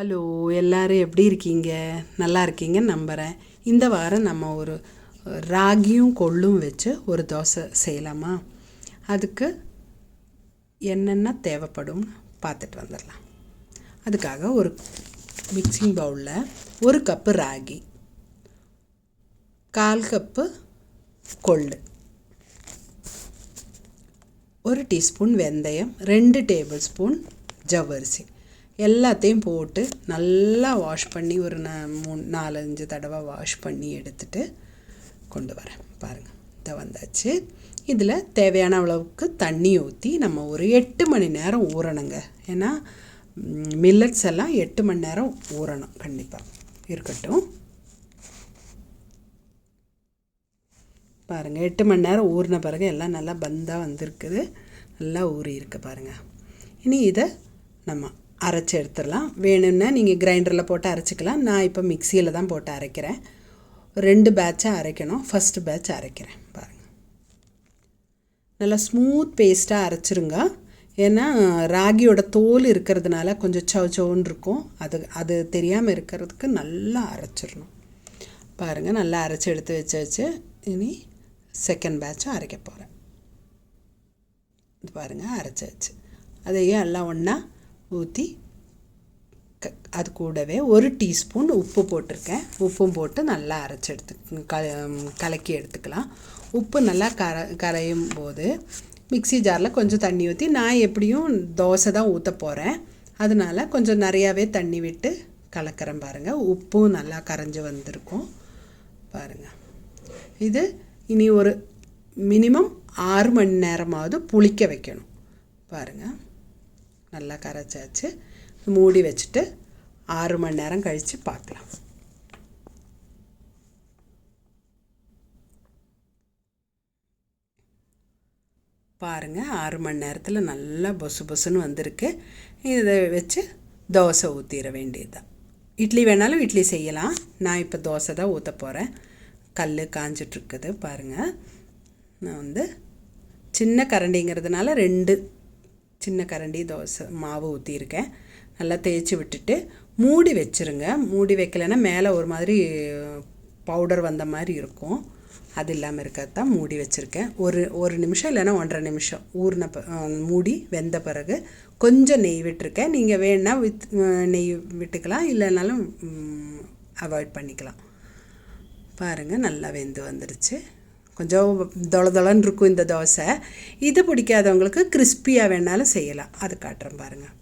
Hello, எல்லோரும் எப்படி இருக்கீங்க? நல்லா இருக்கீங்கன்னு நம்புகிறேன். இந்த வாரம் நம்ம ஒரு ராகியும் கொள்ளும் வச்சு ஒரு தோசை செய்யலாமா? அதுக்கு என்னென்ன தேவைப்படும் பார்த்துட்டு வந்துடலாம். அதுக்காக ஒரு மிக்சிங் பவுலில் 1 கப்பு ராகி, 1/4 கப்பு கொள்ளு, 1 டீஸ்பூன் வெந்தயம், 2 டேபிள் ஸ்பூன் ஜவ்வரிசி எல்லாத்தையும் போட்டு நல்லா வாஷ் பண்ணி ஒரு 3-4-5 தடவை வாஷ் பண்ணி எடுத்துகிட்டு கொண்டு வரேன். பாருங்கள், இதை வந்தாச்சு. இதில் தேவையான அளவுக்கு தண்ணி ஊற்றி நம்ம ஒரு 8 மணி நேரம் ஊறணுங்க. ஏன்னா மில்லட்ஸ் எல்லாம் 8 மணி நேரம் ஊறணும் கண்டிப்பாக. இருக்கட்டும். பாருங்கள், 8 மணி நேரம் ஊறின பிறகு எல்லாம் நல்லா பந்தாக வந்திருக்குது. நல்லா ஊறி இருக்குது பாருங்கள். இனி இதை நம்ம அரைச்சி எடுத்துடலாம். வேணும்னா நீங்கள் கிரைண்டரில் போட்டு அரைச்சிக்கலாம். நான் இப்போ மிக்சியில் தான் போட்டு அரைக்கிறேன். 2 பேட்சாக அரைக்கணும். ஃபஸ்ட்டு பேட்ச் அரைக்கிறேன். பாருங்கள், நல்லா ஸ்மூத் பேஸ்ட்டாக அரைச்சிருங்க. ஏன்னா ராகியோட தோல் இருக்கிறதுனால கொஞ்சம் சவுச்சவுன்னு இருக்கும். அது தெரியாமல் இருக்கிறதுக்கு நல்லா அரைச்சிடணும். பாருங்கள், நல்லா அரைச்சி எடுத்து வச்சு இனி செகண்ட் பேட்சும் அரைக்க போகிறேன். இது பாருங்கள், அரைச்சாச்சு. அதையும் எல்லாம் ஒன்றா ஊற்றி அது கூடவே 1 டீஸ்பூன் உப்பு போட்டிருக்கேன். உப்பும் போட்டு நல்லா அரைச்சி கலக்கி எடுத்துக்கலாம். உப்பு நல்லா கரையும் போது மிக்சி ஜாரில் கொஞ்சம் தண்ணி ஊற்றி, நான் எப்படியும் தோசை தான் ஊற்ற போகிறேன், அதனால் கொஞ்சம் நிறையாவே தண்ணி விட்டு கலக்கிறேன். பாருங்கள், உப்பும் நல்லா கரைஞ்சி வந்திருக்கும். பாருங்கள், இது இனி ஒரு மினிமம் 6 மணி நேரமாவது புளிக்க வைக்கணும். பாருங்கள், நல்லா கரைச்சாச்சு. மூடி வச்சுட்டு 6 மணி நேரம் கழித்து பார்க்கலாம். பாருங்கள், 6 மணி நேரத்தில் நல்லா பொசு பொசுன்னு வந்திருக்கு. இதை வச்சு தோசை ஊற்றிட வேண்டியது தான். இட்லி வேணாலும் இட்லி செய்யலாம். நான் இப்போ தோசை தான் ஊற்ற போகிறேன். கல் காஞ்சிட்ருக்குது. பாருங்கள், நான் சின்ன கரண்டிங்கிறதுனால 2 சின்ன கரண்டி தோசை மாவு ஊற்றியிருக்கேன். நல்லா தேய்ச்சி விட்டுட்டு மூடி வச்சுருங்க. மூடி வைக்கலைன்னா மேலே ஒரு மாதிரி பவுடர் வந்த மாதிரி இருக்கும். அது இல்லாமல் இருக்கிறது தான் மூடி வச்சுருக்கேன். ஒரு நிமிஷம் இல்லைன்னா 1.5 நிமிஷம் ஊறின மூடி வெந்த பிறகு கொஞ்சம் நெய் விட்டுருக்கேன். நீங்கள் வேணால் நெய் விட்டுக்கலாம், இல்லைனாலும் அவாய்ட் பண்ணிக்கலாம். பாருங்கள், நல்லா வெந்து வந்துடுச்சு. கொஞ்சம் தொளன்னு இருக்கும் இந்த தோசை. இது பிடிக்காதவங்களுக்கு கிறிஸ்பியாக வேணாலும் செய்யலாம். அது காட்டுறேன் பாருங்கள்.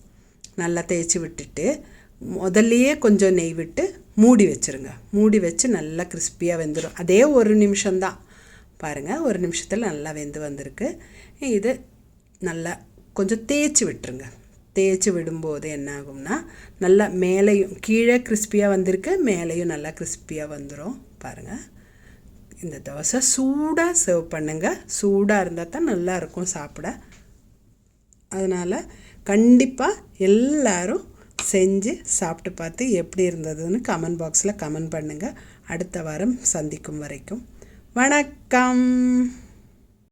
நல்லா தேய்ச்சி விட்டுட்டு முதல்லையே கொஞ்சம் நெய் விட்டு மூடி வச்சுருங்க. மூடி வச்சு நல்லா கிறிஸ்பியாக வெந்துடும். அதே 1 நிமிஷம்தான். பாருங்கள், 1 நிமிஷத்தில் நல்லா வெந்து வந்திருக்கு. இது நல்லா கொஞ்சம் தேய்ச்சி விட்டுருங்க. தேய்ச்சி விடும்போது என்ன ஆகும்னா நல்லா மேலேயும் கீழே கிறிஸ்பியாக வந்திருக்கு, மேலேயும் நல்லா கிறிஸ்பியாக வந்துடும். பாருங்கள், இந்த தோசை சூடாக சர்வ் பண்ணுங்கள். சூடாக இருந்தால் தான் நல்லாயிருக்கும் சாப்பிட. அதனால் கண்டிப்பாக எல்லோரும் செஞ்சு சாப்பிட்டு பார்த்து எப்படி இருந்ததுன்னு கமெண்ட் பாக்ஸில் கமெண்ட் பண்ணுங்கள். அடுத்த வாரம் சந்திக்கும் வரைக்கும் வணக்கம்.